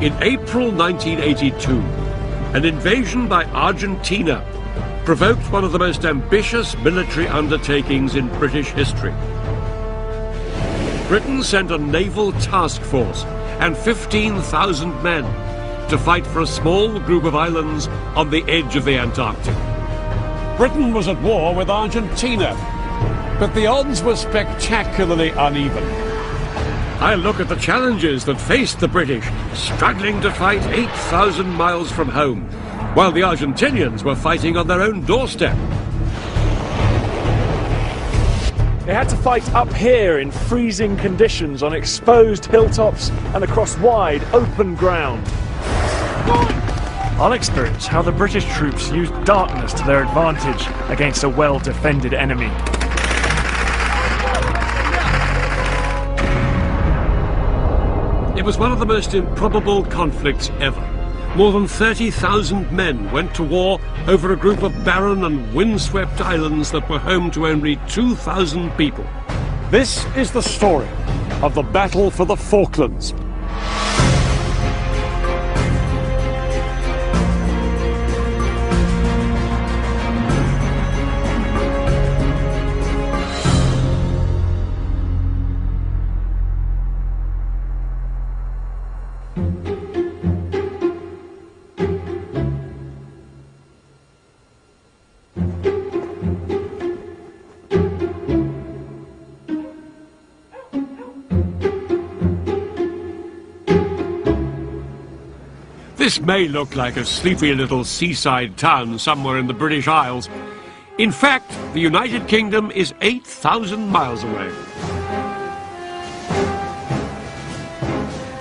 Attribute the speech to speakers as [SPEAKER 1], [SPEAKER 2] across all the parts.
[SPEAKER 1] In April 1982, an invasion by Argentina provoked one of the most ambitious military undertakings in British history. Britain sent a naval task force and 15,000 men to fight for a small group of islands on the edge of the Antarctic. Britain was at war with Argentina, but the odds were spectacularly uneven. I look at the challenges that faced the British, struggling to fight 8,000 miles from home, while the Argentinians were fighting on their own doorstep.
[SPEAKER 2] They had to fight up here in freezing conditions on exposed hilltops and across wide, open ground. I'll experience how the British troops used darkness to their advantage against a well-defended enemy.
[SPEAKER 1] It was one of the most improbable conflicts ever. More than 30,000 men went to war over a group of barren and windswept islands that were home to only 2,000 people. This is the story of the battle for the Falklands. This may look like a sleepy little seaside town somewhere in the British Isles. In fact, the United Kingdom is 8,000 miles away.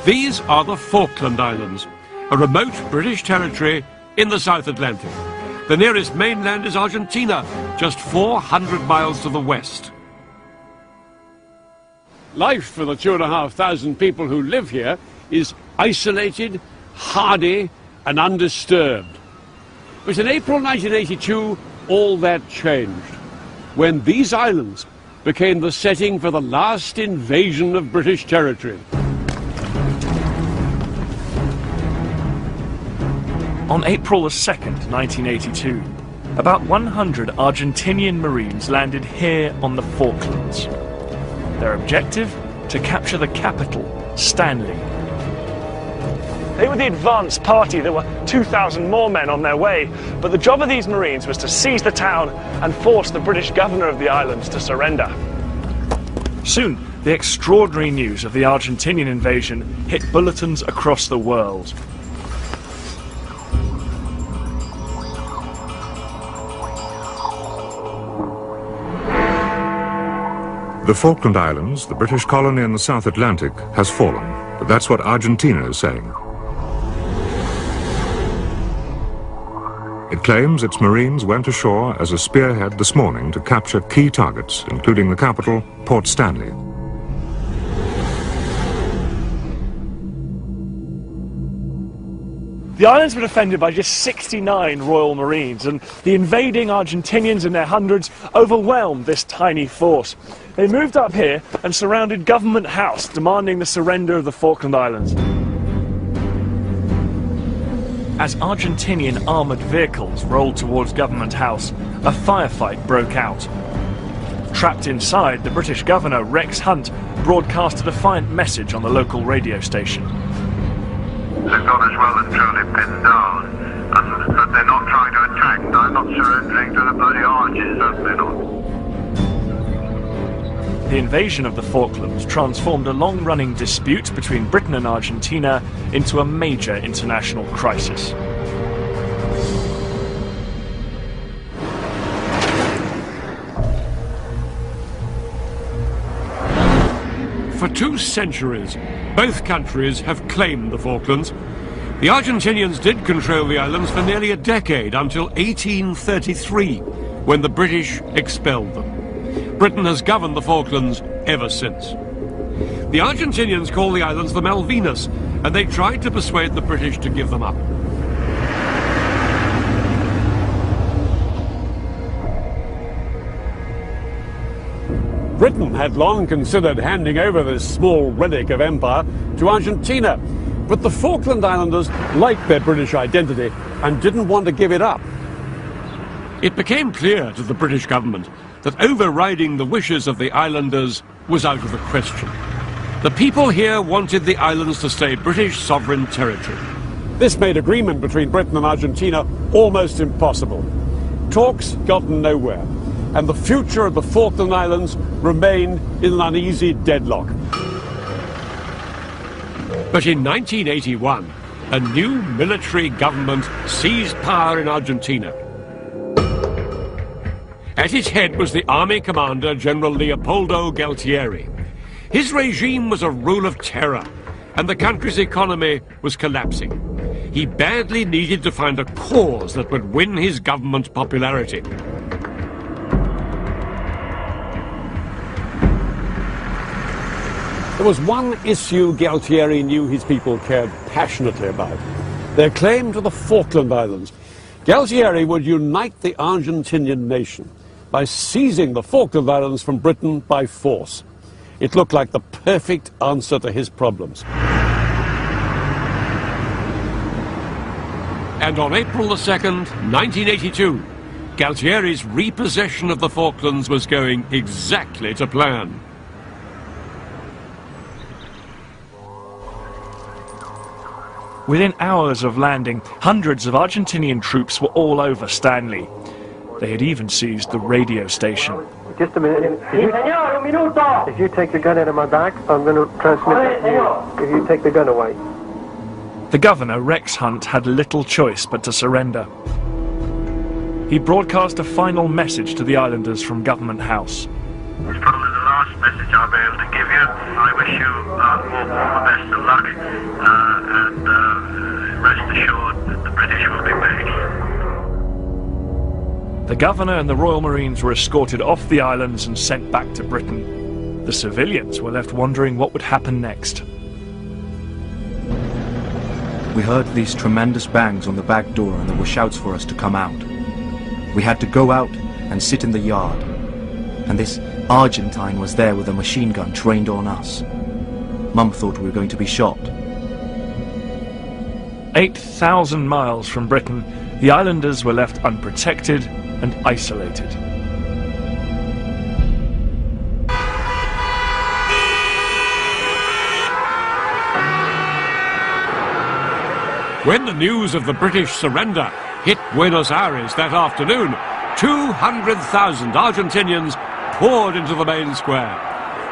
[SPEAKER 1] These are the Falkland Islands, a remote British territory in the South Atlantic. The nearest mainland is Argentina, just 400 miles to the west. Life for the 2,500 people who live here is isolated, hardy and undisturbed. But in April 1982, all that changed, when these islands became the setting for the last invasion of British territory.
[SPEAKER 2] On April 2nd, 1982, about 100 Argentinian Marines landed here on the Falklands. Their objective? To capture the capital, Stanley. They were the advance party. There were 2,000 more men on their way, but the job of these Marines was to seize the town and force the British governor of the islands to surrender. Soon, the extraordinary news of the Argentinian invasion hit bulletins across the world.
[SPEAKER 3] The Falkland Islands, the British colony in the South Atlantic, has fallen, but that's what Argentina is saying. It claims its Marines went ashore as a spearhead this morning to capture key targets, including the capital, Port Stanley.
[SPEAKER 2] The islands were defended by just 69 Royal Marines, and the invading Argentinians in their hundreds overwhelmed this tiny force. They moved up here and surrounded Government House, demanding the surrender of the Falkland Islands. As Argentinian armoured vehicles rolled towards Government House, a firefight broke out. Trapped inside, the British governor, Rex Hunt, broadcast a defiant message on the local radio station.
[SPEAKER 4] They've got us well and truly pinned down, but they're not trying to attack. They're not surrendering to the bloody arches, certainly not.
[SPEAKER 2] The invasion of the Falklands transformed a long-running dispute between Britain and Argentina into a major international crisis.
[SPEAKER 1] For 2 centuries, both countries have claimed the Falklands. The Argentinians did control the islands for nearly a decade, until 1833, when the British expelled them. Britain has governed the Falklands ever since. The Argentinians call the islands the Malvinas, and they tried to persuade the British to give them up. Britain had long considered handing over this small relic of empire to Argentina, But the Falkland Islanders liked their British identity and didn't want to give it up. It became clear to the British government that overriding the wishes of the islanders was out of the question. The people here wanted the islands to stay British sovereign territory. This made agreement between Britain and Argentina almost impossible. Talks got nowhere, and the future of the Falkland Islands remained in an uneasy deadlock. But in 1981, a new military government seized power in Argentina. At its head was the army commander, General Leopoldo Galtieri. His regime was a rule of terror, and the country's economy was collapsing. He badly needed to find a cause that would win his government's popularity. There was one issue Galtieri knew his people cared passionately about: their claim to the Falkland Islands. Galtieri would unite the Argentinian nation by seizing the Falkland Islands from Britain by force. It looked like the perfect answer to his problems. And on April the 2nd, 1982, Galtieri's repossession of the Falklands was going exactly to plan.
[SPEAKER 2] Within hours of landing, hundreds of Argentinian troops were all over Stanley. They had even seized the radio station.
[SPEAKER 5] Just a minute. If you take the gun out of my back, I'm going to transmit it to you. If you take the gun away.
[SPEAKER 2] The governor, Rex Hunt, had little choice but to surrender. He broadcast a final message to the islanders from Government House.
[SPEAKER 4] It's probably the last message I'll be able to give you. I wish you all the best of luck, and rest assured that the British will be back.
[SPEAKER 2] The governor and the Royal Marines were escorted off the islands and sent back to Britain. The civilians were left wondering what would happen next.
[SPEAKER 6] We heard these tremendous bangs on the back door, and there were shouts for us to come out. We had to go out and sit in the yard, and this Argentine was there with a machine gun trained on us. Mum thought we were going to be shot.
[SPEAKER 2] 8,000 miles from Britain, the islanders were left unprotected and isolated.
[SPEAKER 1] When the news of the British surrender hit Buenos Aires that afternoon, 200,000 Argentinians poured into the main square,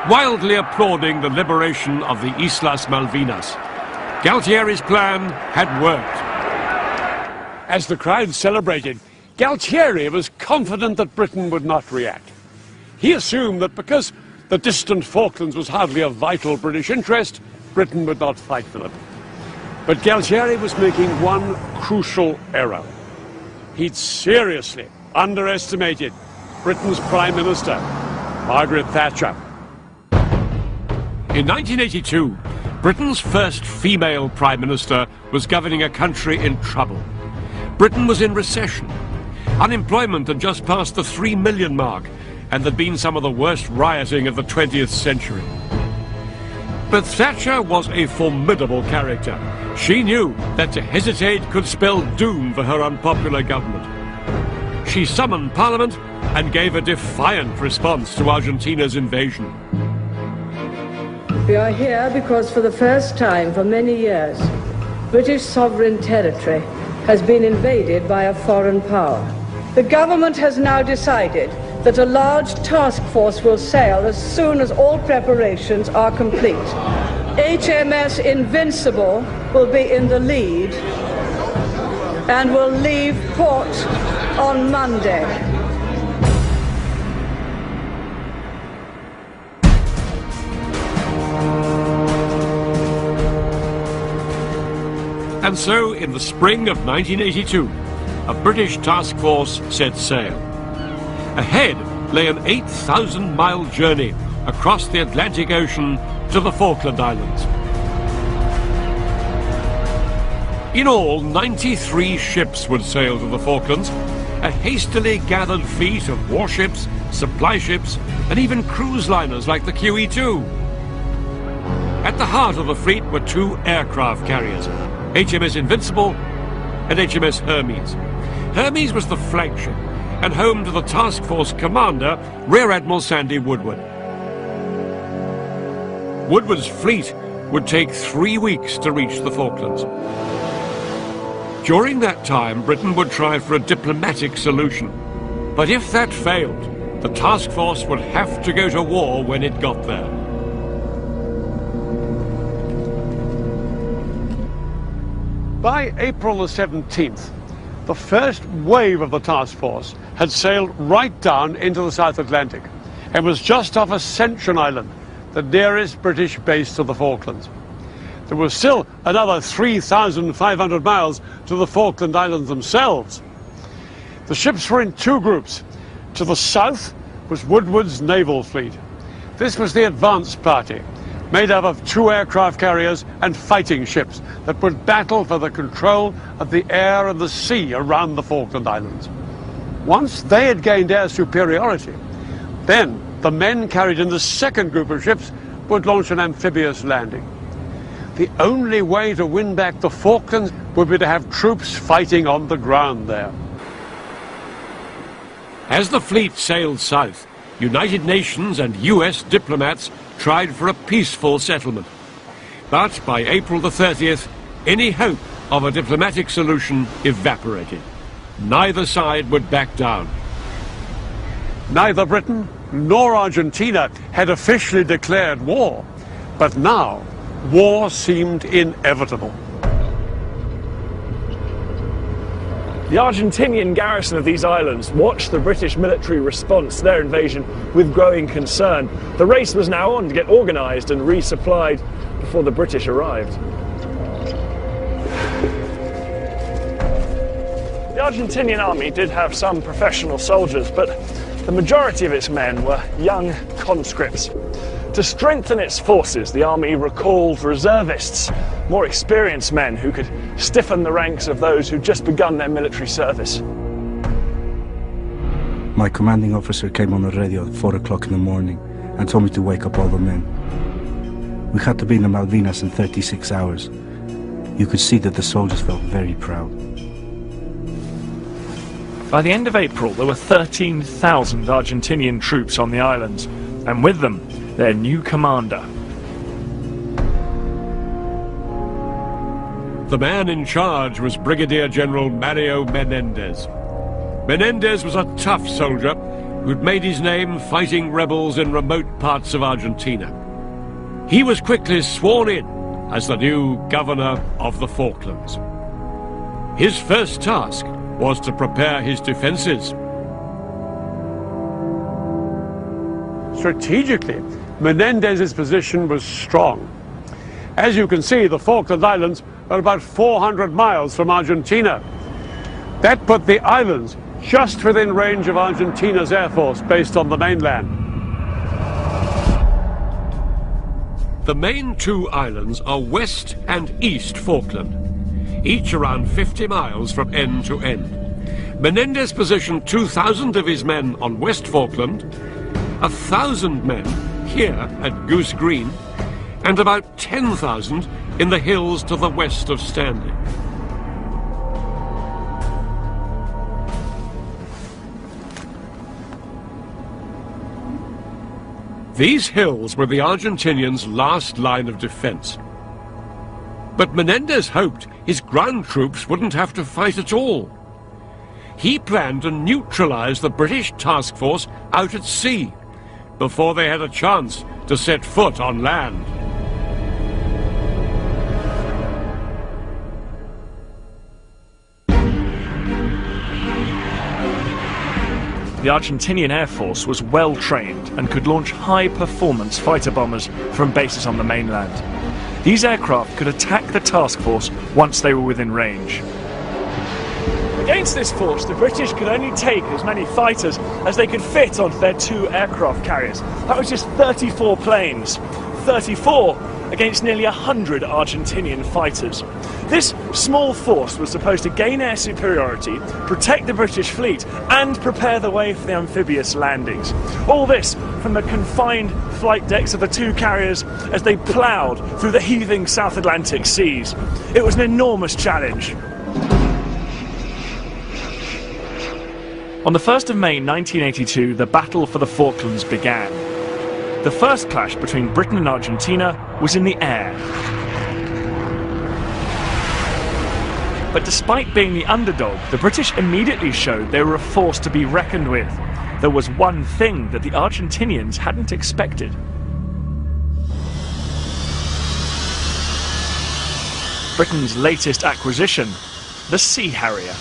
[SPEAKER 1] wildly applauding the liberation of the Islas Malvinas. Galtieri's plan had worked. As the crowd celebrated, Galtieri was confident that Britain would not react. He assumed that because the distant Falklands was hardly a vital British interest, Britain would not fight for them. But Galtieri was making one crucial error. He'd seriously underestimated Britain's Prime Minister, Margaret Thatcher. In 1982, Britain's first female Prime Minister was governing a country in trouble. Britain was in recession. Unemployment had just passed the 3 million mark, and there'd been some of the worst rioting of the 20th century. But Thatcher was a formidable character. She knew that to hesitate could spell doom for her unpopular government. She summoned Parliament and gave a defiant response to Argentina's invasion.
[SPEAKER 7] We are here because for the first time for many years, British sovereign territory has been invaded by a foreign power. The government has now decided that a large task force will sail as soon as all preparations are complete. HMS Invincible will be in the lead and will leave port on Monday.
[SPEAKER 1] And so, in the spring of 1982, a British task force set sail. Ahead lay an 8,000-mile journey across the Atlantic Ocean to the Falkland Islands. In all, 93 ships would sail to the Falklands, a hastily gathered fleet of warships, supply ships, and even cruise liners like the QE2. At the heart of the fleet were two aircraft carriers, HMS Invincible and HMS Hermes. Hermes was the flagship and home to the task force commander, Rear Admiral Sandy Woodward. Woodward's fleet would take 3 weeks to reach the Falklands. During that time, Britain would try for a diplomatic solution. But if that failed, the task force would have to go to war when it got there. By April the 17th, the first wave of the task force had sailed right down into the South Atlantic and was just off Ascension Island, the nearest British base to the Falklands. There was still another 3,500 miles to the Falkland Islands themselves. The ships were in two groups. To the south was Woodward's naval fleet. This was the advance party, made up of two aircraft carriers and fighting ships that would battle for the control of the air and the sea around the Falkland Islands. Once they had gained air superiority, then the men carried in the second group of ships would launch an amphibious landing. The only way to win back the Falklands would be to have troops fighting on the ground there. As the fleet sailed south, United Nations and US diplomats tried for a peaceful settlement. But by April the 30th, any hope of a diplomatic solution evaporated. Neither side would back down. Neither Britain nor Argentina had officially declared war, but now war seemed inevitable.
[SPEAKER 2] The Argentinian garrison of these islands watched the British military response to their invasion with growing concern. The race was now on to get organised and resupplied before the British arrived. The Argentinian army did have some professional soldiers, but the majority of its men were young conscripts. To strengthen its forces, the army recalled reservists, more experienced men who could stiffen the ranks of those who'd just begun their military service.
[SPEAKER 8] My commanding officer came on the radio at 4 o'clock in the morning and told me to wake up all the men. We had to be in the Malvinas in 36 hours. You could see that the soldiers felt very proud.
[SPEAKER 2] By the end of April, there were 13,000 Argentinian troops on the islands, and with them, their new commander.
[SPEAKER 1] The man in charge was Brigadier General Mario Menendez. Menendez was a tough soldier who'd made his name fighting rebels in remote parts of Argentina. He was quickly sworn in as the new governor of the Falklands. His first task was to prepare his defenses. Strategically, Menendez's position was strong. As you can see, the Falkland Islands are about 400 miles from Argentina. That put the islands just within range of Argentina's air force based on the mainland. The main two islands are West and East Falkland, each around 50 miles from end to end. Menendez positioned 2,000 of his men on West Falkland, 1,000 men here at Goose Green, and about 10,000 in the hills to the west of Stanley. These hills were the Argentinians' last line of defense. But Menendez hoped his ground troops wouldn't have to fight at all. He planned to neutralize the British task force out at sea before they had a chance to set foot on land.
[SPEAKER 2] The Argentinian Air Force was well trained and could launch high-performance fighter bombers from bases on the mainland. These aircraft could attack the task force once they were within range. Against this force, the British could only take as many fighters as they could fit onto their two aircraft carriers. That was just 34 planes. 34 against nearly 100 Argentinian fighters. This small force was supposed to gain air superiority, protect the British fleet, and prepare the way for the amphibious landings. All this from the confined flight decks of the two carriers as they ploughed through the heaving South Atlantic seas. It was an enormous challenge. On the 1st of May 1982, the Battle for the Falklands began. The first clash between Britain and Argentina was in the air. But despite being the underdog, the British immediately showed they were a force to be reckoned with. There was one thing that the Argentinians hadn't expected. Britain's latest acquisition, the Sea Harrier.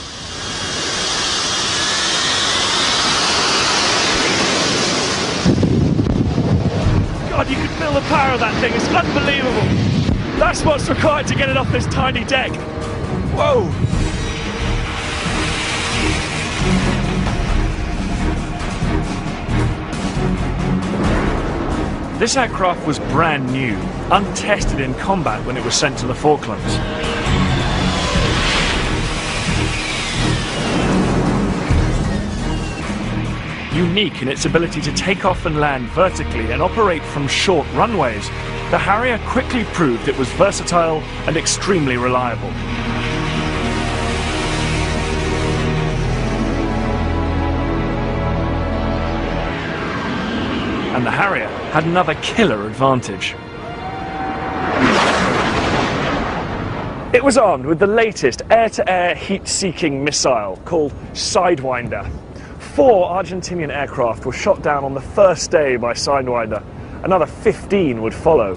[SPEAKER 2] God, you can feel the power of that thing. It's unbelievable. That's what's required to get it off this tiny deck. Whoa! This aircraft was brand new, untested in combat when it was sent to the Falklands. Unique in its ability to take off and land vertically and operate from short runways, the Harrier quickly proved it was versatile and extremely reliable. And the Harrier had another killer advantage. It was armed with the latest air-to-air heat-seeking missile called Sidewinder. 4 Argentinian aircraft were shot down on the first day by Sidewinder. Another 15 would follow.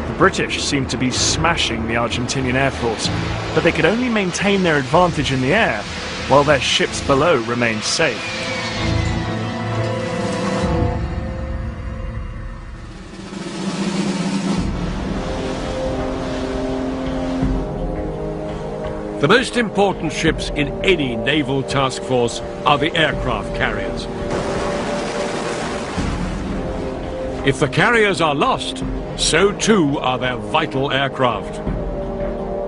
[SPEAKER 2] The British seemed to be smashing the Argentinian Air Force, but they could only maintain their advantage in the air while their ships below remained safe.
[SPEAKER 1] The most important ships in any naval task force are the aircraft carriers. If the carriers are lost, so too are their vital aircraft.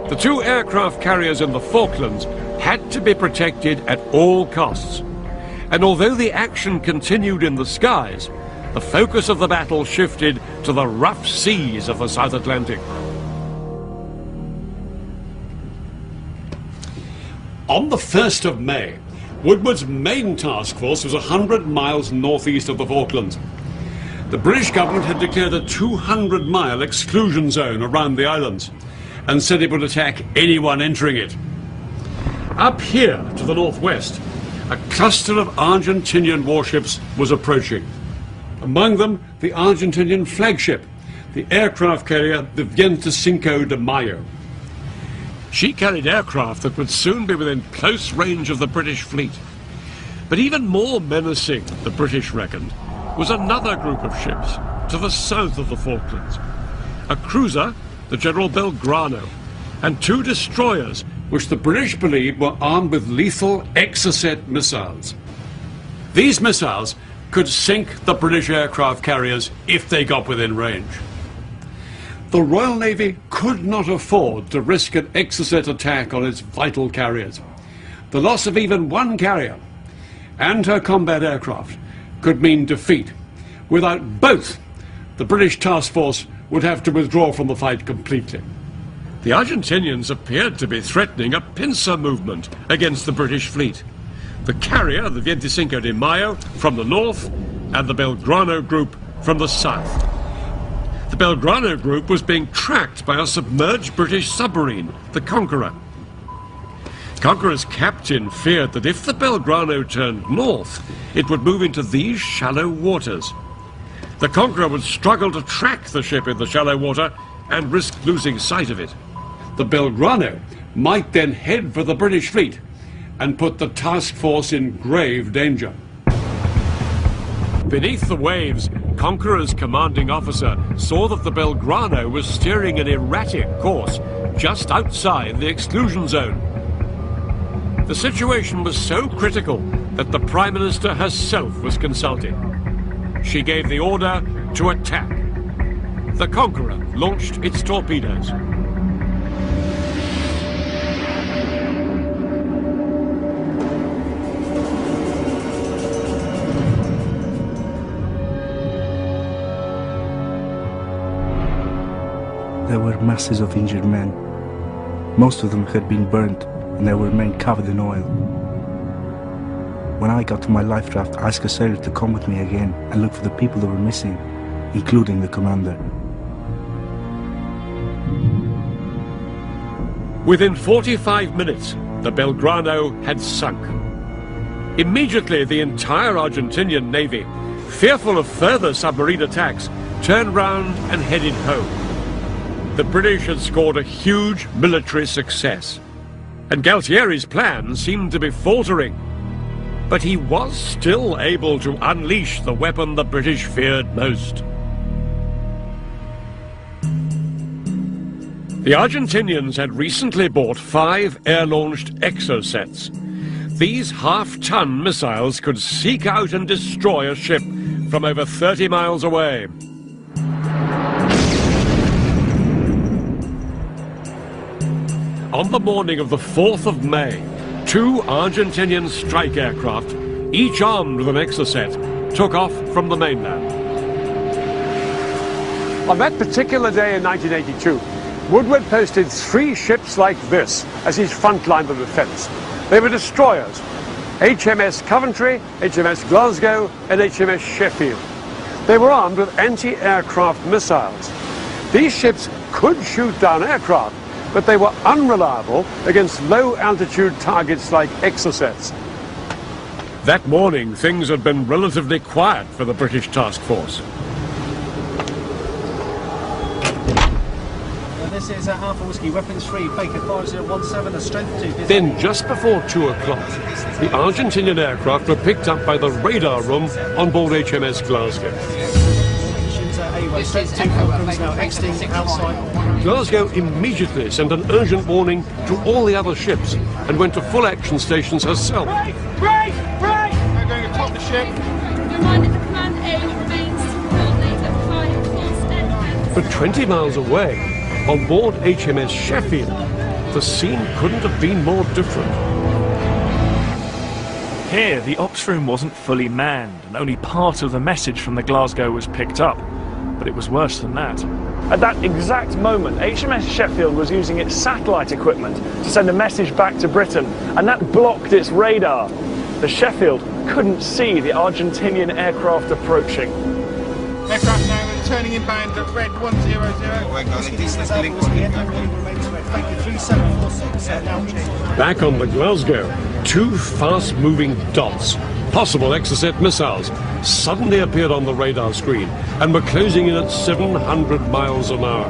[SPEAKER 1] The 2 aircraft carriers in the Falklands had to be protected at all costs. And although the action continued in the skies, the focus of the battle shifted to the rough seas of the South Atlantic.
[SPEAKER 9] On the 1st of May, Woodward's main task force was 100 miles northeast of the Falklands. The British government had declared a 200-mile exclusion zone around the islands and said it would attack anyone entering it. Up here to the northwest, a cluster of Argentinian warships was approaching. Among them, the Argentinian flagship, the aircraft carrier the 25 de Mayo.
[SPEAKER 1] She carried aircraft that would soon be within close range of the British fleet. But even more menacing, the British reckoned, was another group of ships to the south of the Falklands. A cruiser, the General Belgrano, and 2 destroyers, which the British believed were armed with lethal Exocet missiles. These missiles could sink the British aircraft carriers if they got within range. The Royal Navy could not afford to risk an Exocet attack on its vital carriers. The loss of even one carrier and her combat aircraft could mean defeat. Without both, the British task force would have to withdraw from the fight completely. The Argentinians appeared to be threatening a pincer movement against the British fleet. The carrier, the 25 de Mayo, from the north, and the Belgrano group from the south. The Belgrano group was being tracked by a submerged British submarine, the Conqueror. Conqueror's captain feared that if the Belgrano turned north, it would move into these shallow waters. The Conqueror would struggle to track the ship in the shallow water and risk losing sight of it. The Belgrano might then head for the British fleet and put the task force in grave danger. Beneath the waves, Conqueror's commanding officer saw that the Belgrano was steering an erratic course just outside the exclusion zone. The situation was so critical that the Prime Minister herself was consulted. she gave the order to attack. The Conqueror launched its torpedoes.
[SPEAKER 8] There were masses of injured men. Most of them had been burnt and they remained covered in oil. When I got to my life raft, I asked a sailor to come with me again and look for the people that were missing, including the commander.
[SPEAKER 1] Within 45 minutes, the Belgrano had sunk. Immediately, the entire Argentinian navy, fearful of further submarine attacks, turned round and headed home. The British had scored a huge military success, and Galtieri's plan seemed to be faltering. But he was still able to unleash the weapon the British feared most. The Argentinians had recently bought 5 air-launched exocets. These half-ton missiles could seek out and destroy a ship from over 30 miles away. On the morning of the 4th of May, 2 Argentinian strike aircraft, each armed with an exocet, took off from the mainland.
[SPEAKER 9] On that particular day in 1982, Woodward posted 3 ships like this as his front line of defence. They were destroyers: HMS Coventry, HMS Glasgow and HMS Sheffield. They were armed with anti-aircraft missiles. These ships could shoot down aircraft, but they were unreliable against low-altitude targets like exocets.
[SPEAKER 1] That morning, things had been relatively quiet for the British task force.
[SPEAKER 10] This is Alpha Whiskey, weapons free, Baker 5017, a strength 2.
[SPEAKER 1] Then, just before 2 o'clock, the Argentinian aircraft were picked up by the radar room on board HMS Glasgow. Glasgow immediately sent an urgent warning to all the other ships and went to full action stations herself.
[SPEAKER 11] Break! Break! Break! We're going atop the ship. Reminded the command A remains to coordinate and fire full steadfast.
[SPEAKER 1] But 20 miles away, on board HMS Sheffield, the scene couldn't have been more different.
[SPEAKER 2] Here, the ops room wasn't fully manned, and only part of the message from the Glasgow was picked up. But it was worse than that. At that exact moment, HMS Sheffield was using its satellite equipment to send a message back to Britain, and that blocked its radar. The Sheffield couldn't see the Argentinian aircraft approaching.
[SPEAKER 11] Aircraft now returning inbound at red 100.
[SPEAKER 1] Back on the Glasgow, 2 fast-moving dots, possible exocet missiles, suddenly appeared on the radar screen and were closing in at 700 miles an hour.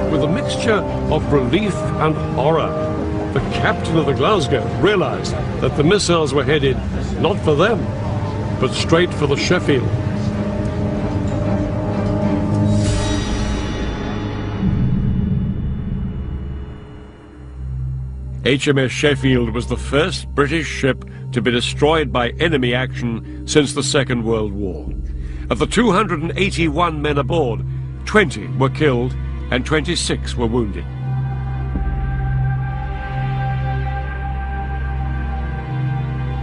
[SPEAKER 1] With a mixture of relief and horror, the captain of the Glasgow realized that the missiles were headed not for them, but straight for the Sheffield. HMS Sheffield was the first British ship to be destroyed by enemy action since the Second World War. Of the 281 men aboard, 20 were killed and 26 were wounded.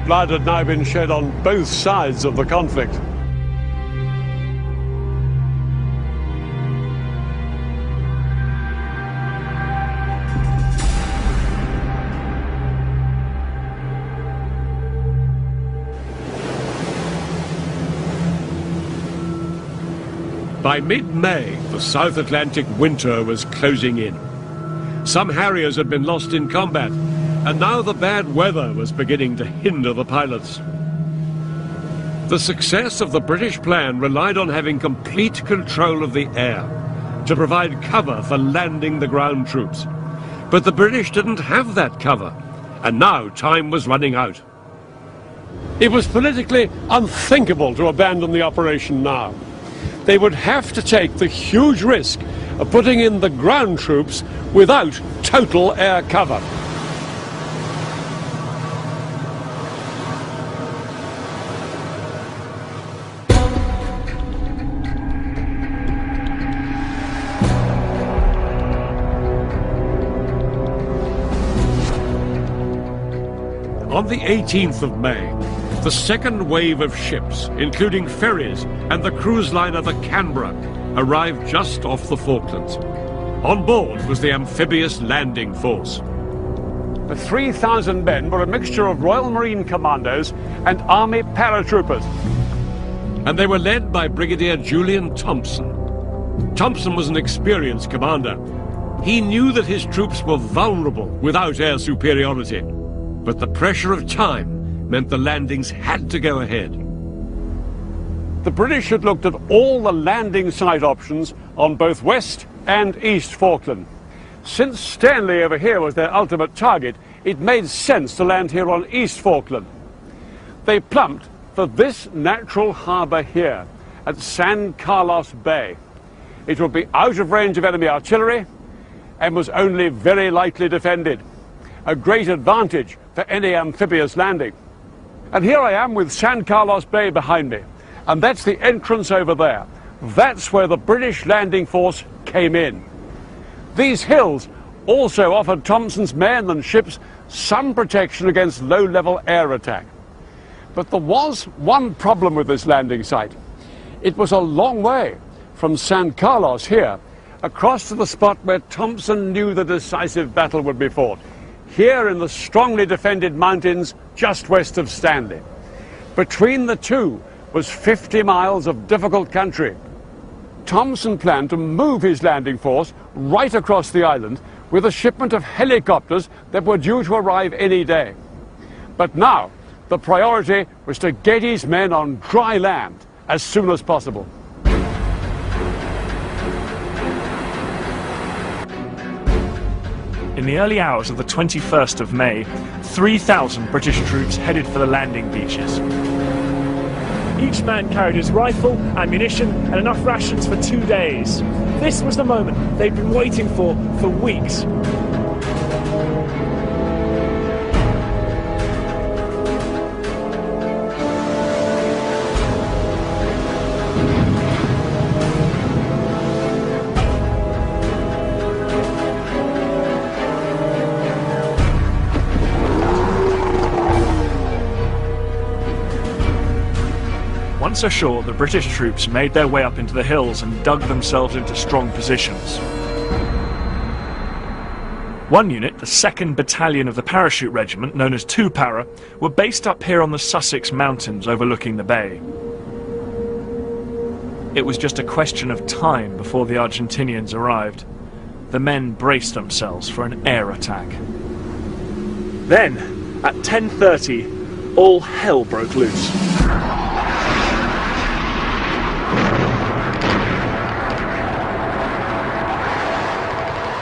[SPEAKER 9] Blood had now been shed on both sides of the conflict.
[SPEAKER 1] By mid-May, the South Atlantic winter was closing in. Some Harriers had been lost in combat, and now the bad weather was beginning to hinder the pilots. The success of the British plan relied on having complete control of the air to provide cover for landing the ground troops. But the British didn't have that cover, and now time was running out.
[SPEAKER 9] It was politically unthinkable to abandon the operation now. They would have to take the huge risk of putting in the ground troops without total air cover.
[SPEAKER 1] On the 18th of May, the second wave of ships, including ferries and the cruise liner the Canberra, arrived just off the Falklands. On board was the amphibious landing force.
[SPEAKER 9] The 3,000 men were a mixture of Royal Marine Commandos and Army paratroopers.
[SPEAKER 1] And they were led by Brigadier Julian Thompson. Thompson was an experienced commander. He knew that his troops were vulnerable without air superiority. But the pressure of time meant the landings had to go ahead.
[SPEAKER 9] The British had looked at all the landing site options on both West and East Falkland. Since Stanley over here was their ultimate target, it made sense to land here on East Falkland. They plumped for this natural harbour here at San Carlos Bay. It would be out of range of enemy artillery and was only very lightly defended. A great advantage for any amphibious landing. And here I am with San Carlos Bay behind me, and that's the entrance over there. That's where the British landing force came in. These hills also offered Thompson's men and ships some protection against low-level air attack. But there was one problem with this landing site. It was a long way from San Carlos here, across to the spot where Thompson knew the decisive battle would be fought, here in the strongly defended mountains just west of Stanley. Between the two was 50 miles of difficult country. Thompson planned to move his landing force right across the island with a shipment of helicopters that were due to arrive any day. But now, the priority was to get his men on dry land as soon as possible.
[SPEAKER 2] In the early hours of the 21st of May, 3,000 British troops headed for the landing beaches.
[SPEAKER 12] Each man carried his rifle, ammunition, and enough rations for 2 days. This was the moment they'd been waiting for weeks.
[SPEAKER 2] Once ashore, the British troops made their way up into the hills and dug themselves into strong positions. One unit, the 2nd Battalion of the Parachute Regiment, known as 2 Para, were based up here on the Sussex Mountains overlooking the bay. It was just a question of time before the Argentinians arrived. The men braced themselves for an air attack.
[SPEAKER 12] Then, at 10:30, all hell broke loose.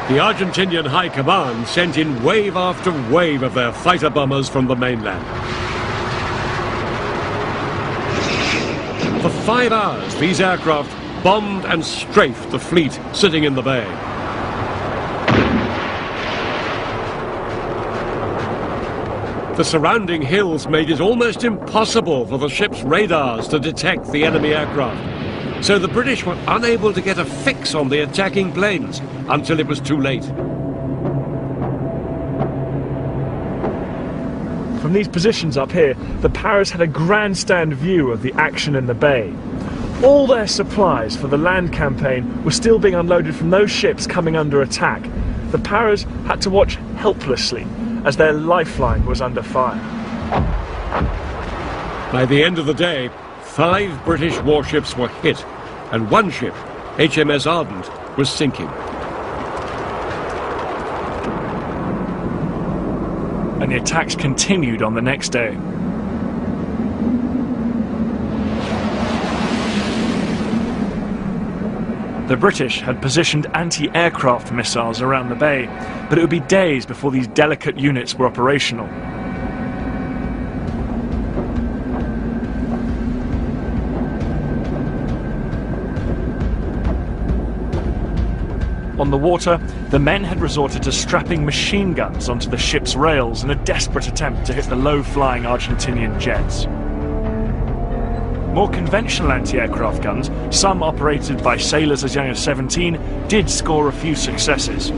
[SPEAKER 1] The Argentinian High Command sent in wave after wave of their fighter bombers from the mainland. For 5 hours, these aircraft bombed and strafed the fleet sitting in the bay. The surrounding hills made it almost impossible for the ship's radars to detect the enemy aircraft. So the British were unable to get a fix on the attacking planes until it was too late.
[SPEAKER 12] From these positions up here, the Paras had a grandstand view of the action in the bay. All their supplies for the land campaign were still being unloaded from those ships coming under attack. The Paras had to watch helplessly as their lifeline was under fire.
[SPEAKER 1] By the end of the day, 5 British warships were hit, and one ship, HMS Ardent, was sinking.
[SPEAKER 2] And the attacks continued on the next day. The British had positioned anti-aircraft missiles around the bay, but it would be days before these delicate units were operational. On the water, the men had resorted to strapping machine guns onto the ship's rails in a desperate attempt to hit the low-flying Argentinian jets. More conventional anti-aircraft guns, some operated by sailors as young as 17, did score a few successes.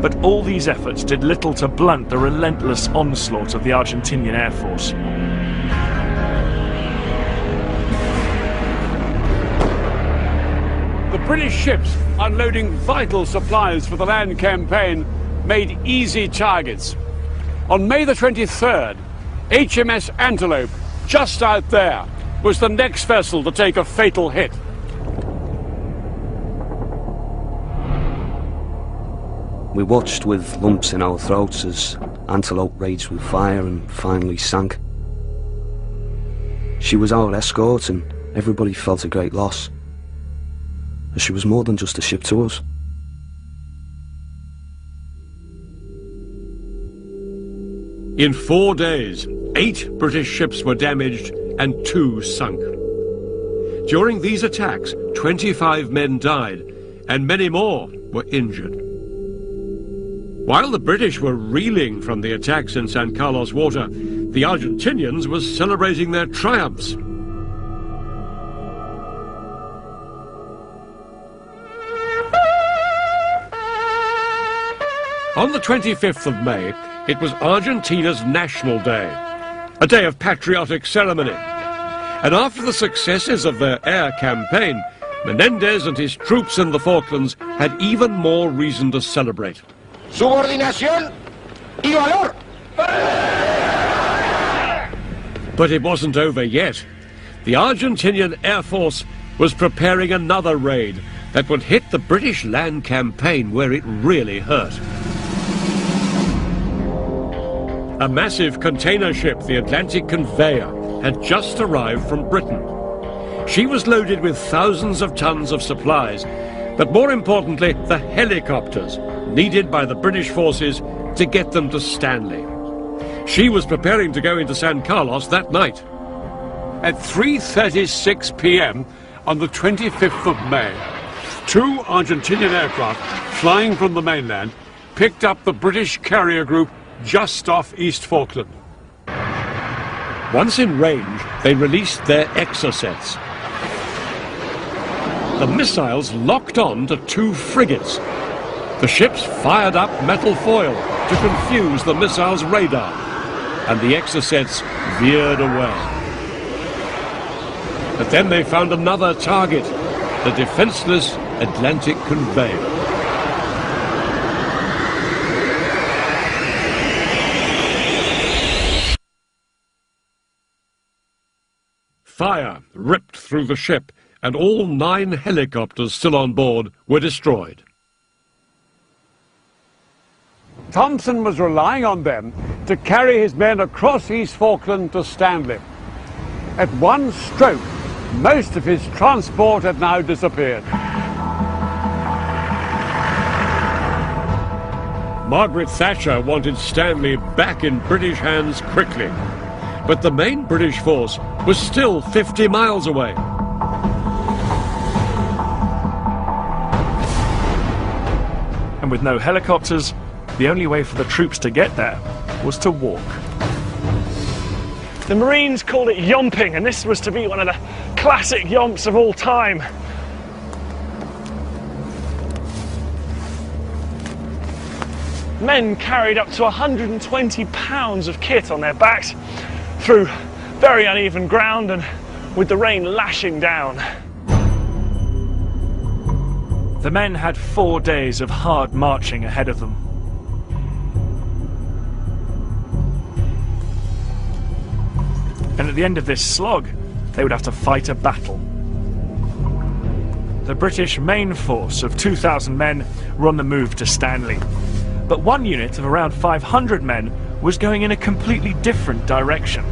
[SPEAKER 2] But all these efforts did little to blunt the relentless onslaught of the Argentinian Air Force.
[SPEAKER 9] The British ships unloading vital supplies for the land campaign made easy targets. On May the 23rd, HMS Antelope, just out there, was the next vessel to take a fatal hit.
[SPEAKER 13] We watched with lumps in our throats as Antelope raged with fire and finally sank. She was our escort and everybody felt a great loss, as she was more than just a ship to us.
[SPEAKER 1] In 4 days, 8 British ships were damaged and 2 sunk. During these attacks, 25 men died and many more were injured. While the British were reeling from the attacks in San Carlos water, the Argentinians were celebrating their triumphs. On the 25th of May, it was Argentina's National Day, a day of patriotic ceremony. And after the successes of their air campaign, Menendez and his troops in the Falklands had even more reason to celebrate.
[SPEAKER 14] Subordinación y valor.
[SPEAKER 1] But it wasn't over yet. The Argentinian Air Force was preparing another raid that would hit the British land campaign where it really hurt. A massive container ship, the Atlantic Conveyor, had just arrived from Britain. She was loaded with thousands of tons of supplies, but more importantly, the helicopters needed by the British forces to get them to Stanley. She was preparing to go into San Carlos that night.
[SPEAKER 9] At 3:36 p.m. on the 25th of May, 2 Argentinian aircraft flying from the mainland picked up the British carrier group just off East Falkland.
[SPEAKER 1] Once in range, they released their exocets. The missiles locked on to 2 frigates. The ships fired up metal foil to confuse the missiles' radar, and the exocets veered away. But then they found another target, the defenseless Atlantic Conveyor. Fire ripped through the ship, and all 9 helicopters still on board were destroyed.
[SPEAKER 9] Thompson was relying on them to carry his men across East Falkland to Stanley. At one stroke, most of his transport had now disappeared.
[SPEAKER 1] Margaret Thatcher wanted Stanley back in British hands quickly, but the main British force was still 50 miles away.
[SPEAKER 2] And with no helicopters, the only way for the troops to get there was to walk.
[SPEAKER 12] The Marines called it yomping, and this was to be one of the classic yomps of all time. Men carried up to 120 pounds of kit on their backs through very uneven ground and with the rain lashing down.
[SPEAKER 2] The men had 4 days of hard marching ahead of them. And at the end of this slog, they would have to fight a battle. The British main force of 2,000 men were on the move to Stanley. But one unit of around 500 men was going in a completely different direction.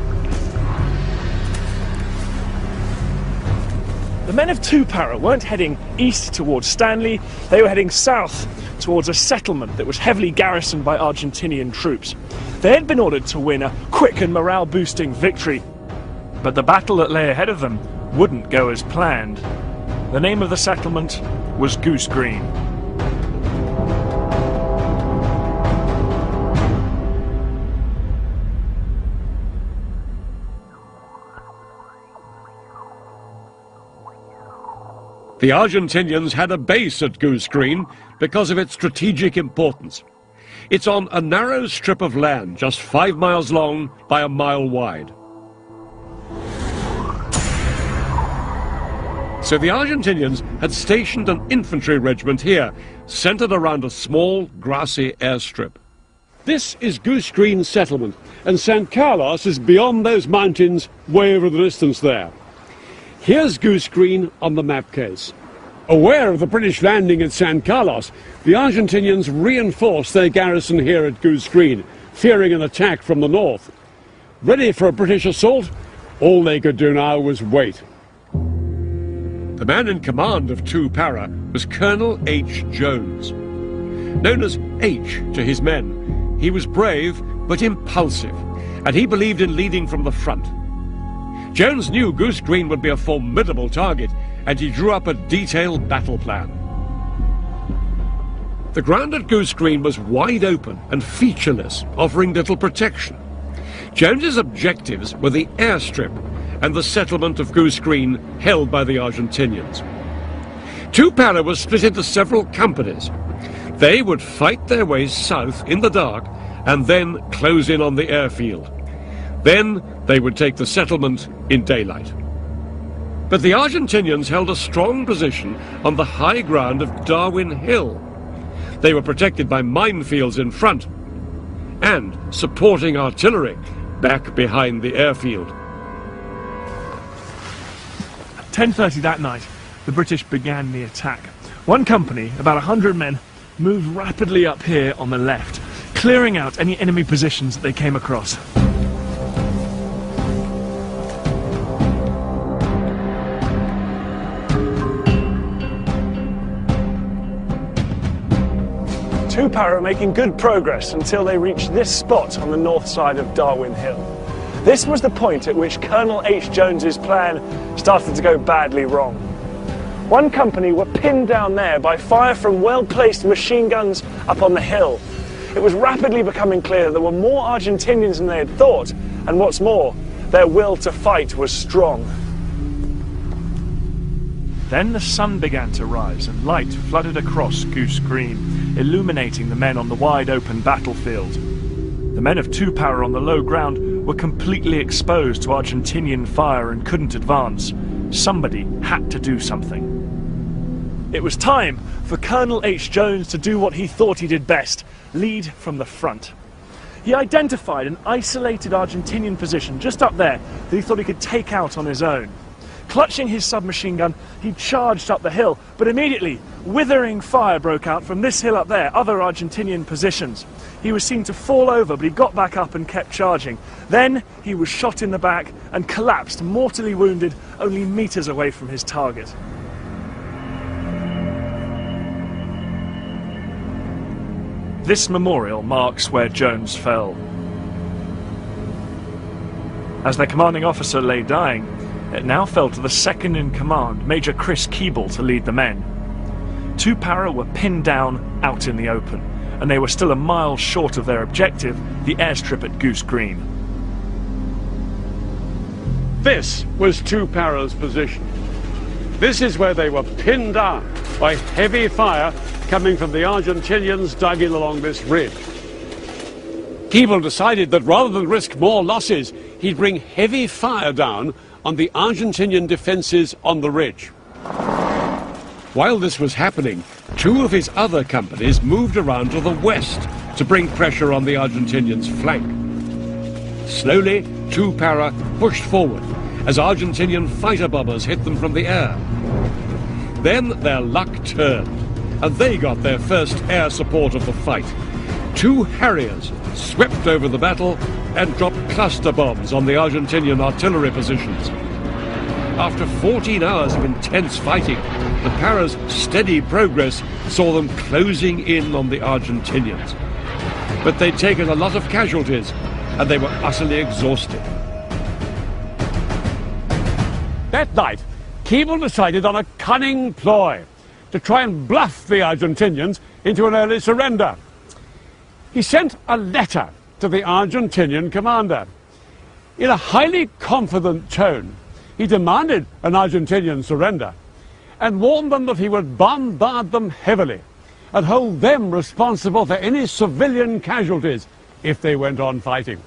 [SPEAKER 12] The men of Tupara weren't heading east towards Stanley, they were heading south towards a settlement that was heavily garrisoned by Argentinian troops. They had been ordered to win a quick and morale-boosting victory.
[SPEAKER 2] But the battle that lay ahead of them wouldn't go as planned. The name of the settlement was Goose Green.
[SPEAKER 1] The Argentinians had a base at Goose Green because of its strategic importance. It's on a narrow strip of land, just 5 miles long by a mile wide. So the Argentinians had stationed an infantry regiment here, centered around a small, grassy airstrip.
[SPEAKER 9] This is Goose Green settlement, and San Carlos is beyond those mountains, way over the distance there. Here's Goose Green on the map case. Aware of the British landing at San Carlos, the Argentinians reinforced their garrison here at Goose Green, fearing an attack from the north. Ready for a British assault, all they could do now was wait.
[SPEAKER 1] The man in command of 2 Para was Colonel H. Jones. Known as H to his men, he was brave but impulsive, and he believed in leading from the front. Jones knew Goose Green would be a formidable target, and he drew up a detailed battle plan. The ground at Goose Green was wide open and featureless, offering little protection. Jones's objectives were the airstrip and the settlement of Goose Green held by the Argentinians. 2 Para was split into several companies. They would fight their way south in the dark and then close in on the airfield. Then they would take the settlement in daylight. But the Argentinians held a strong position on the high ground of Darwin Hill. They were protected by minefields in front and supporting artillery back behind the airfield.
[SPEAKER 12] At 10:30 that night, the British began the attack. One company, about 100 men, moved rapidly up here on the left, clearing out any enemy positions that they came across. Two Para were making good progress until they reached this spot on the north side of Darwin Hill. This was the point at which Colonel H. Jones's plan started to go badly wrong. One company were pinned down there by fire from well-placed machine guns up on the hill. It was rapidly becoming clear that there were more Argentinians than they had thought, and what's more, their will to fight was strong. Then the sun began to rise and light flooded across Goose Green, illuminating the men on the wide open battlefield. The men of 2 Para on the low ground were completely exposed to Argentinian fire and couldn't advance. Somebody had to do something. It was time for Colonel H. Jones to do what he thought he did best, lead from the front. He identified an isolated Argentinian position just up there that he thought he could take out on his own. Clutching his submachine gun, he charged up the hill, but immediately, withering fire broke out from this hill up there, other Argentinian positions. He was seen to fall over, but he got back up and kept charging. Then he was shot in the back and collapsed, mortally wounded, only meters away from his target. This memorial marks where Jones fell. As their commanding officer lay dying, it now fell to the second in command, Major Chris Keeble, to lead the men. 2 Para were pinned down out in the open, and they were still a mile short of their objective, the airstrip at Goose Green.
[SPEAKER 9] This was 2 Para's position. This is where they were pinned down by heavy fire coming from the Argentinians dug in along this ridge. Keeble decided that rather than risk more losses, he'd bring heavy fire down on the Argentinian defences on the ridge.
[SPEAKER 1] While this was happening, 2 of his other companies moved around to the west to bring pressure on the Argentinians' flank. Slowly, 2 Para pushed forward as Argentinian fighter bombers hit them from the air. Then their luck turned, and they got their first air support of the fight. 2 Harriers swept over the battle and dropped cluster bombs on the Argentinian artillery positions. After 14 hours of intense fighting, the Para's steady progress saw them closing in on the Argentinians. But they'd taken a lot of casualties, and they were utterly exhausted.
[SPEAKER 9] That night, Keeble decided on a cunning ploy to try and bluff the Argentinians into an early surrender. He sent a letter to the Argentinian commander. In a highly confident tone, he demanded an Argentinian surrender and warned them that he would bombard them heavily and hold them responsible for any civilian casualties if they went on fighting.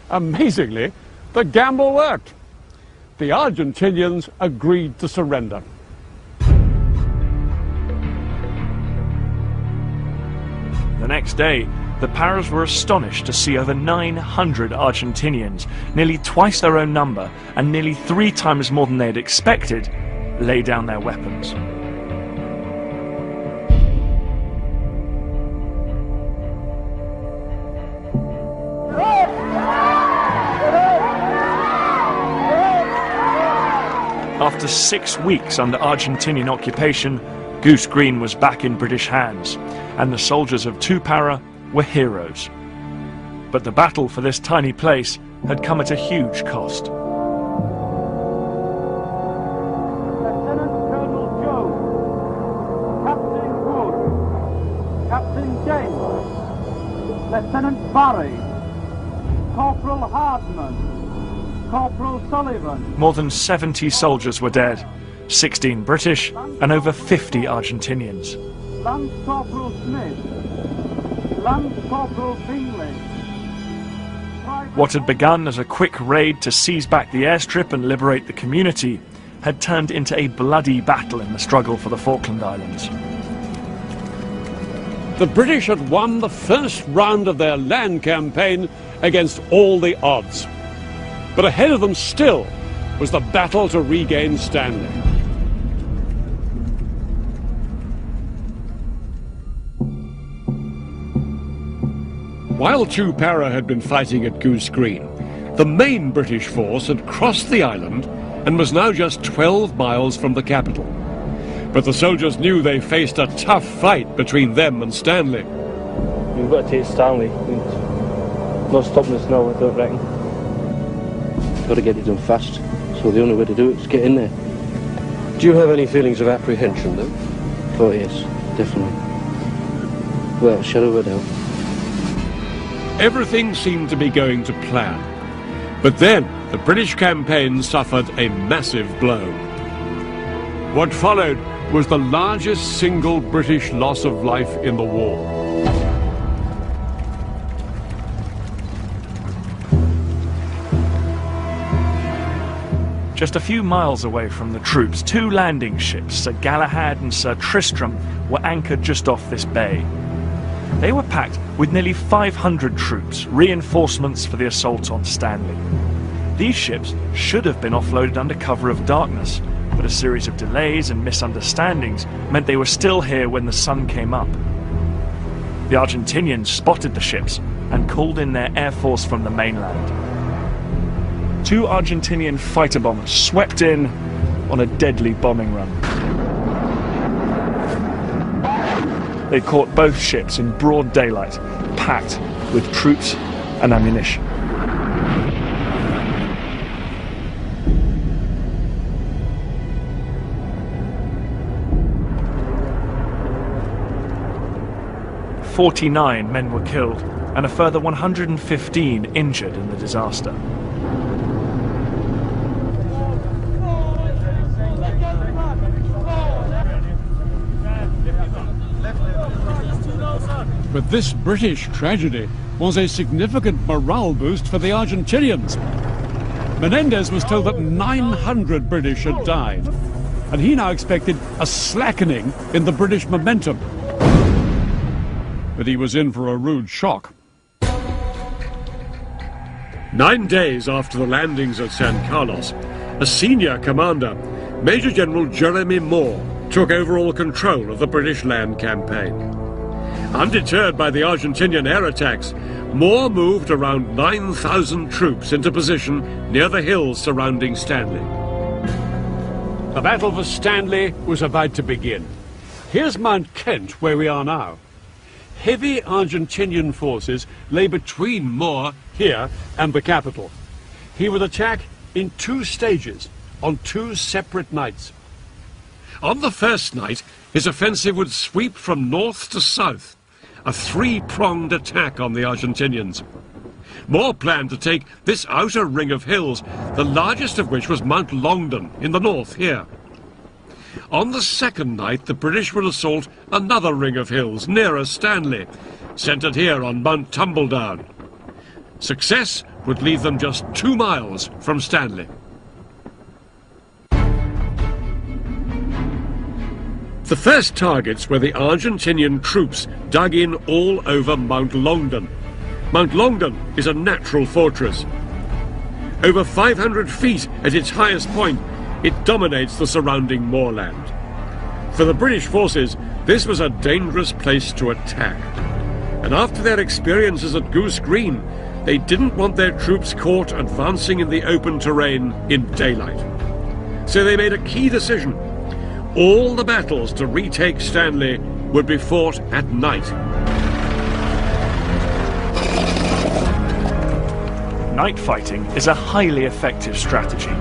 [SPEAKER 9] Amazingly, the gamble worked. The Argentinians agreed to surrender.
[SPEAKER 2] The next day, the Paras were astonished to see over 900 Argentinians, nearly twice their own number and nearly 3 times more than they had expected, lay down their weapons. After 6 weeks under Argentinian occupation, Goose Green was back in British hands, and the soldiers of Para were heroes. But the battle for this tiny place had come at a huge cost.
[SPEAKER 5] Lieutenant Colonel Jones, Captain Wood, Captain James, Lieutenant Barry, Corporal Hardman, Corporal Sullivan.
[SPEAKER 2] More than 70 soldiers were dead, 16 British and over 50 Argentinians.
[SPEAKER 5] Lance Corporal Smith, Lance Corporal Bingley.
[SPEAKER 2] What had begun as a quick raid to seize back the airstrip and liberate the community had turned into a bloody battle in the struggle for the Falkland Islands.
[SPEAKER 9] The British had won the first round of their land campaign against all the odds. But ahead of them still was the battle to regain Stanley. While Para had been fighting at Goose Green, the main British force had crossed the island and was now just 12 miles from the capital. But the soldiers knew they faced a tough fight between them and Stanley.
[SPEAKER 15] We've got to take Stanley. No stopping us now, I don't reckon. Got to get it done fast, so the only way to do it is get in there.
[SPEAKER 16] Do you have any feelings of apprehension, though?
[SPEAKER 15] Oh yes, definitely. Well, shadow of a doubt.
[SPEAKER 9] Everything seemed to be going to plan. But then the British campaign suffered a massive blow. What followed was the largest single British loss of life in the war.
[SPEAKER 2] Just a few miles away from the troops, 2 landing ships, Sir Galahad and Sir Tristram, were anchored just off this bay. They were packed with nearly 500 troops, reinforcements for the assault on Stanley. These ships should have been offloaded under cover of darkness, but a series of delays and misunderstandings meant they were still here when the sun came up. The Argentinians spotted the ships and called in their air force from the mainland.
[SPEAKER 12] 2 Argentinian fighter bombers swept in on a deadly bombing run. They caught both ships in broad daylight, packed with troops and ammunition. "49 men were killed and a further 115 injured in the disaster.
[SPEAKER 9] But this British tragedy was a significant morale boost for the Argentinians. Menendez was told that 900 British had died, and he now expected a slackening in the British momentum. But he was in for a rude shock. 9 days after the landings at San Carlos, a senior commander, Major General Jeremy Moore, took overall control of the British land campaign. Undeterred by the Argentinian air attacks, Moore moved around 9,000 troops into position near the hills surrounding Stanley. The battle for Stanley was about to begin. Here's Mount Kent, where we are now. Heavy Argentinian forces lay between Moore here and the capital. He would attack in 2 stages, on 2 separate nights. On the first night, his offensive would sweep from north to south, a 3-pronged attack on the Argentinians. Moore planned to take this outer ring of hills, the largest of which was Mount Longdon in the north here.
[SPEAKER 1] On the second night, the British would assault another ring of hills nearer Stanley, centred here on Mount Tumbledown. Success would leave them just 2 miles from Stanley. The first targets were the Argentinian troops dug in all over Mount Longdon. Mount Longdon is a natural fortress. Over 500 feet at its highest point, it dominates the surrounding moorland. For the British forces, this was a dangerous place to attack. And after their experiences at Goose Green, they didn't want their troops caught advancing in the open terrain in daylight. So they made a key decision. All the battles to retake Stanley would be fought at night.
[SPEAKER 2] Night fighting is a highly effective strategy.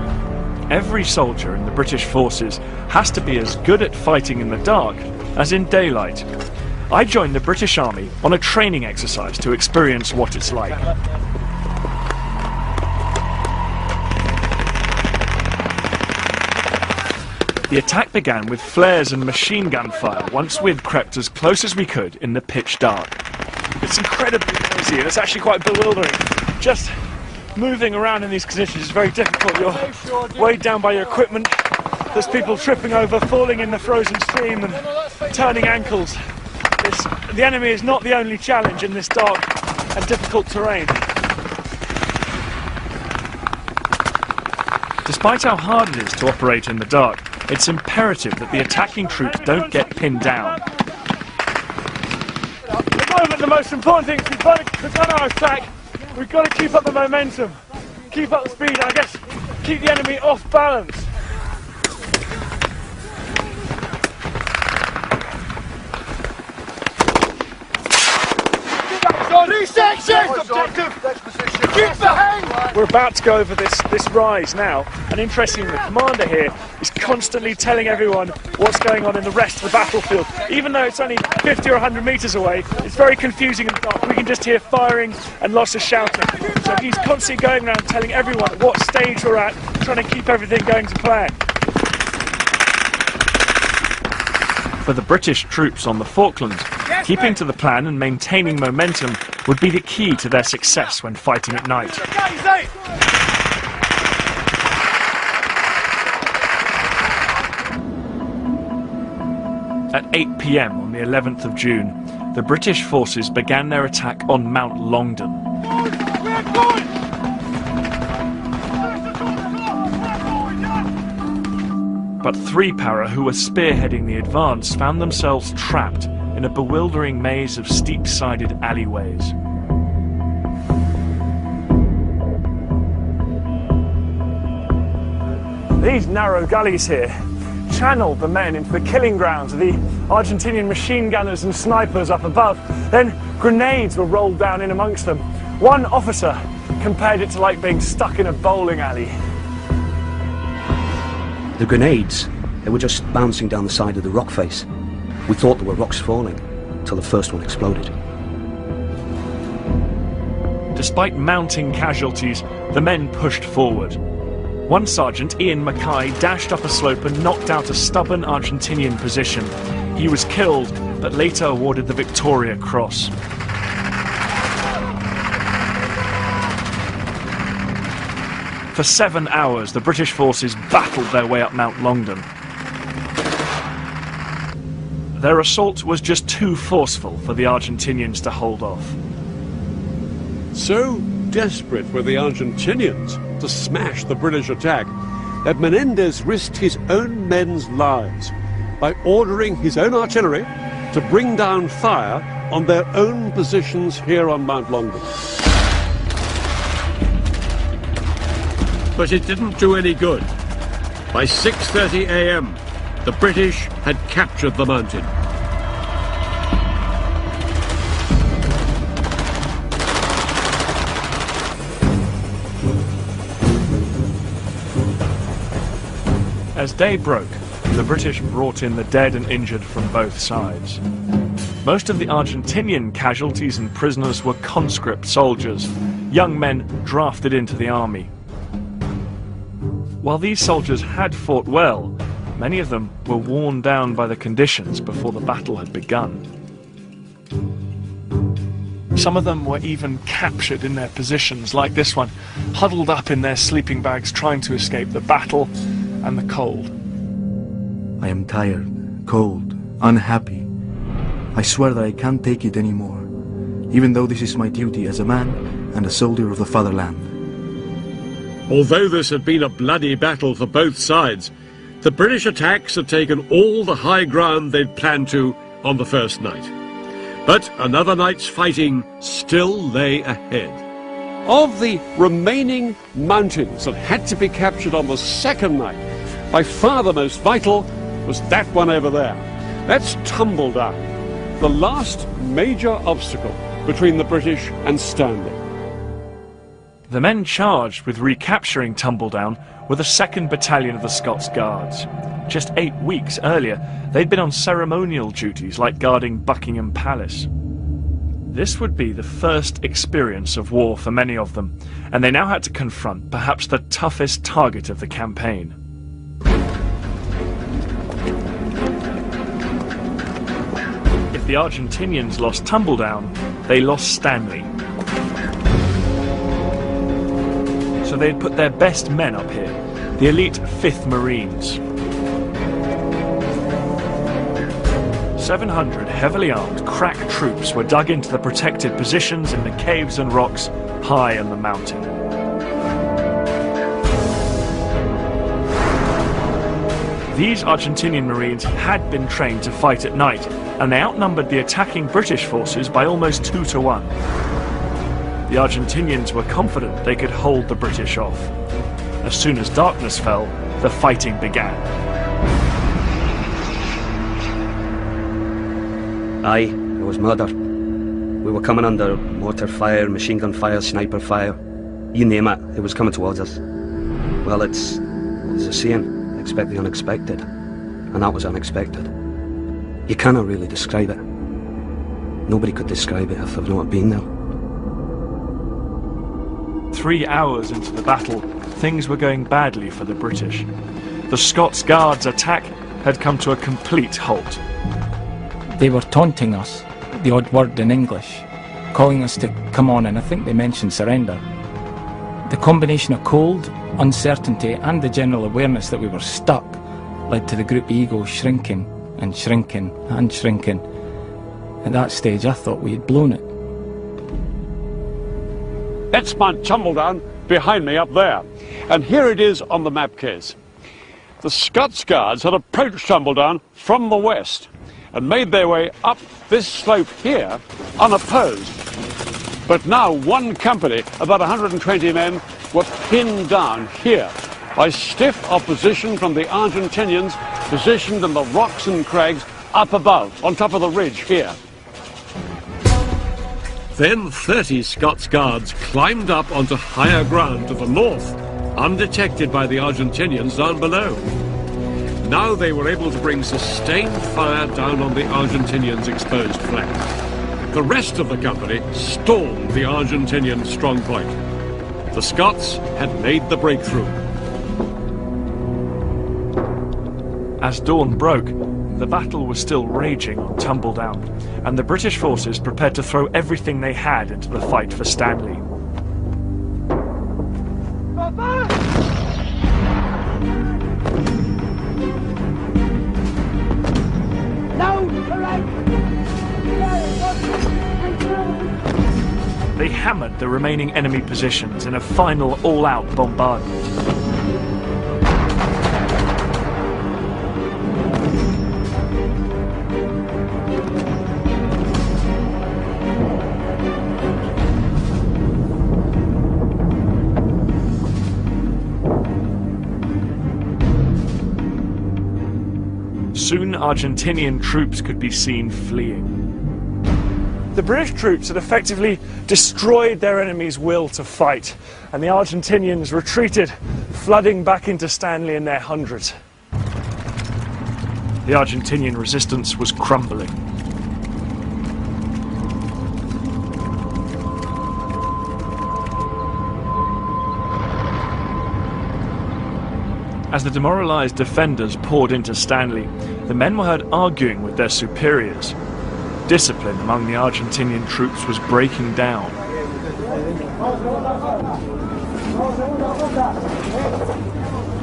[SPEAKER 2] Every soldier in the British forces has to be as good at fighting in the dark as in daylight. I joined the British Army on a training exercise to experience what it's like. The attack began with flares and machine gun fire once we'd crept as close as we could in the pitch dark.
[SPEAKER 12] It's incredibly noisy and it's actually quite bewildering. Just moving around in these conditions is very difficult. You're weighed down by your equipment. There's people tripping over, falling in the frozen stream and turning ankles. The enemy is not the only challenge in this dark and difficult terrain.
[SPEAKER 2] Despite how hard it is to operate in the dark, it's imperative that the attacking troops don't get pinned down.
[SPEAKER 12] At the moment, the most important thing is we've got to our attack. We've got to keep up the momentum, keep up the speed, and I guess keep the enemy off balance. We're about to go over this rise now, and interestingly, the commander here is constantly telling everyone what's going on in the rest of the battlefield. Even though it's only 50 or 100 metres away, it's very confusing in the dark. We can just hear firing and lots of shouting. So he's constantly going around telling everyone what stage we're at, trying to keep everything going to plan.
[SPEAKER 2] For the British troops on the Falklands, keeping to the plan and maintaining momentum would be the key to their success when fighting at night. At 8 p.m. on the 11th of June, the British forces began their attack on Mount Longdon. But 3 para who were spearheading the advance found themselves trapped in a bewildering maze of steep-sided alleyways.
[SPEAKER 12] These narrow gullies here channeled the men into the killing grounds of the Argentinian machine gunners and snipers up above. Then grenades were rolled down in amongst them. One officer compared it to like being stuck in a bowling alley.
[SPEAKER 13] The grenades, they were just bouncing down the side of the rock face. We thought there were rocks falling, till the first one exploded.
[SPEAKER 2] Despite mounting casualties, the men pushed forward. One sergeant, Ian Mackay, dashed up a slope and knocked out a stubborn Argentinian position. He was killed, but later awarded the Victoria Cross. For 7 hours, the British forces battled their way up Mount Longdon. Their assault was just too forceful for the Argentinians to hold off.
[SPEAKER 9] So desperate were the Argentinians to smash the British attack that Menendez risked his own men's lives by ordering his own artillery to bring down fire on their own positions here on Mount Longdon.
[SPEAKER 1] But it didn't do any good. By 6:30 a.m., the British had captured the mountain.
[SPEAKER 2] As day broke, the British brought in the dead and injured from both sides. Most of the Argentinian casualties and prisoners were conscript soldiers, young men drafted into the army. While these soldiers had fought well, Many of them were worn down by the conditions before the battle had begun. Some of them were even captured in their positions, like this one, huddled up in their sleeping bags trying to escape the battle and the cold.
[SPEAKER 6] I am tired, cold, unhappy. I swear that I can't take it anymore, even though this is my duty as a man and a soldier of the fatherland.
[SPEAKER 1] Although this had been a bloody battle for both sides, the British attacks had taken all the high ground they'd planned to on the first night. But another night's fighting still lay ahead.
[SPEAKER 9] Of the remaining mountains that had to be captured on the second night, by far the most vital was that one over there. That's Tumbledown, the last major obstacle between the British and Stanley.
[SPEAKER 2] The men charged with recapturing Tumbledown were the 2nd Battalion of the Scots Guards. Just 8 weeks earlier, they'd been on ceremonial duties like guarding Buckingham Palace. This would be the first experience of war for many of them, and they now had to confront perhaps the toughest target of the campaign. If the Argentinians lost Tumbledown, they lost Stanley. So they'd put their best men up here, the elite 5th Marines. 700 heavily armed, crack troops were dug into the protected positions in the caves and rocks high on the mountain. These Argentinian Marines had been trained to fight at night, and they outnumbered the attacking British forces by almost 2 to 1. The Argentinians were confident they could hold the British off. As soon as darkness fell, the fighting began.
[SPEAKER 13] Aye, it was murder. We were coming under mortar fire, machine gun fire, sniper fire. You name it, it was coming towards us. Well, it's a saying, expect the unexpected. And that was unexpected. You cannot really describe it. Nobody could describe it if they've not been there.
[SPEAKER 2] 3 hours into the battle, things were going badly for the British. The Scots Guards' attack had come to a complete halt.
[SPEAKER 17] They were taunting us, the odd word in English, calling us to come on, and I think they mentioned surrender. The combination of cold, uncertainty and the general awareness that we were stuck led to the group ego shrinking and shrinking and shrinking. At that stage I thought we had blown it.
[SPEAKER 9] That's Mount Tumbledown behind me up there. And here it is on the map case. The Scots Guards had approached Tumbledown from the west and made their way up this slope here unopposed. But now one company, about 120 men, were pinned down here by stiff opposition from the Argentinians positioned in the rocks and crags up above, on top of the ridge here.
[SPEAKER 1] Then 30 Scots Guards climbed up onto higher ground to the north, undetected by the Argentinians down below. Now they were able to bring sustained fire down on the Argentinians' exposed flank. The rest of the company stormed the Argentinian strongpoint. The Scots had made the breakthrough.
[SPEAKER 2] As dawn broke, the battle was still raging on Tumbledown, and the British forces prepared to throw everything they had into the fight for Stanley. They hammered the remaining enemy positions in a final all-out bombardment. Soon Argentinian troops could be seen fleeing. The British troops had effectively destroyed their enemy's will to fight, and the Argentinians retreated, flooding back into Stanley in their hundreds. The Argentinian resistance was crumbling. As the demoralised defenders poured into Stanley, the men were heard arguing with their superiors. Discipline among the Argentinian troops was breaking down.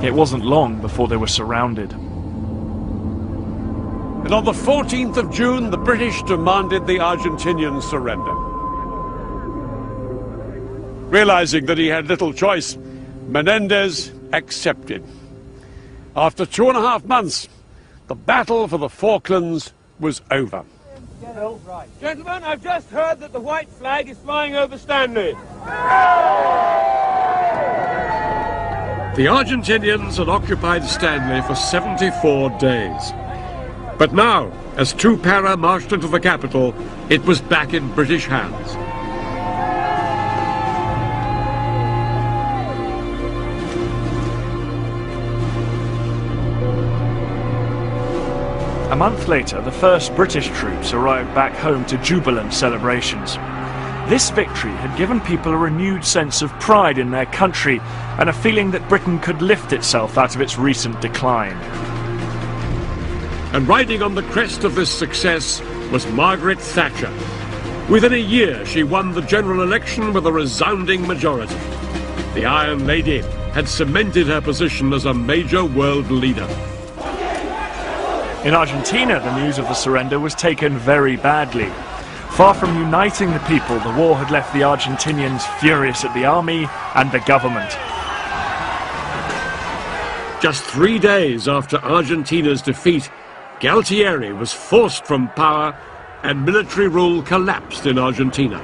[SPEAKER 2] It wasn't long before they were surrounded.
[SPEAKER 9] And on the 14th of June, the British demanded the Argentinian surrender. Realizing that he had little choice, Menendez accepted. After 2.5 months, the battle for the Falklands was over.
[SPEAKER 18] Gentlemen, I've just heard that the white flag is flying over Stanley.
[SPEAKER 1] The Argentinians had occupied Stanley for 74 days. But now, as two para marched into the capital, it was back in British hands.
[SPEAKER 2] A month later, the first British troops arrived back home to jubilant celebrations. This victory had given people a renewed sense of pride in their country and a feeling that Britain could lift itself out of its recent decline.
[SPEAKER 1] And riding on the crest of this success was Margaret Thatcher. Within a year, she won the general election with a resounding majority. The Iron Lady had cemented her position as a major world leader.
[SPEAKER 2] In Argentina, the news of the surrender was taken very badly. Far from uniting the people, the war had left the Argentinians furious at the army and the government.
[SPEAKER 1] Just 3 days after Argentina's defeat, Galtieri was forced from power and military rule collapsed in Argentina.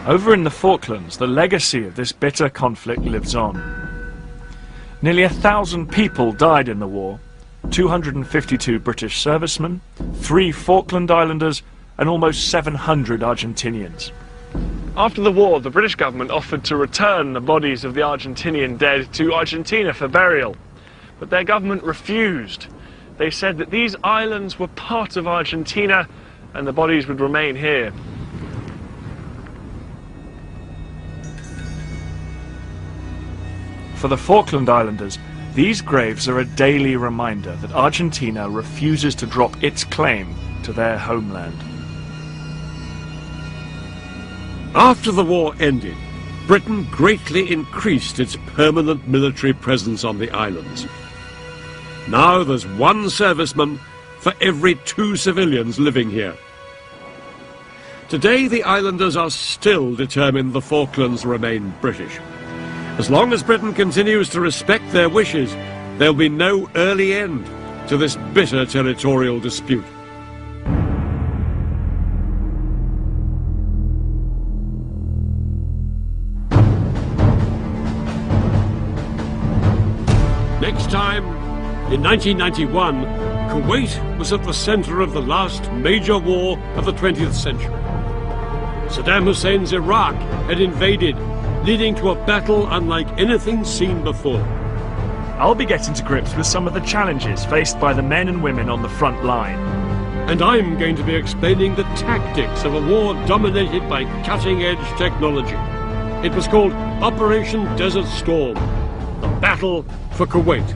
[SPEAKER 2] Over in the Falklands, the legacy of this bitter conflict lives on. Nearly 1,000 people died in the war, 252 British servicemen, 3 Falkland Islanders, and almost 700 Argentinians. After the war, the British government offered to return the bodies of the Argentinian dead to Argentina for burial, but their government refused. They said that these islands were part of Argentina and the bodies would remain here. For the Falkland Islanders, these graves are a daily reminder that Argentina refuses to drop its claim to their homeland.
[SPEAKER 1] After the war ended, Britain greatly increased its permanent military presence on the islands. Now there's 1 serviceman for every 2 civilians living here. Today the islanders are still determined the Falklands remain British. As long as Britain continues to respect their wishes, there'll be no early end to this bitter territorial dispute. Next time, in 1991, Kuwait was at the center of the last major war of the 20th century. Saddam Hussein's Iraq had invaded, leading to a battle unlike anything seen before.
[SPEAKER 2] I'll be getting to grips with some of the challenges faced by the men and women on the front line.
[SPEAKER 1] And I'm going to be explaining the tactics of a war dominated by cutting-edge technology. It was called Operation Desert Storm, the battle for Kuwait.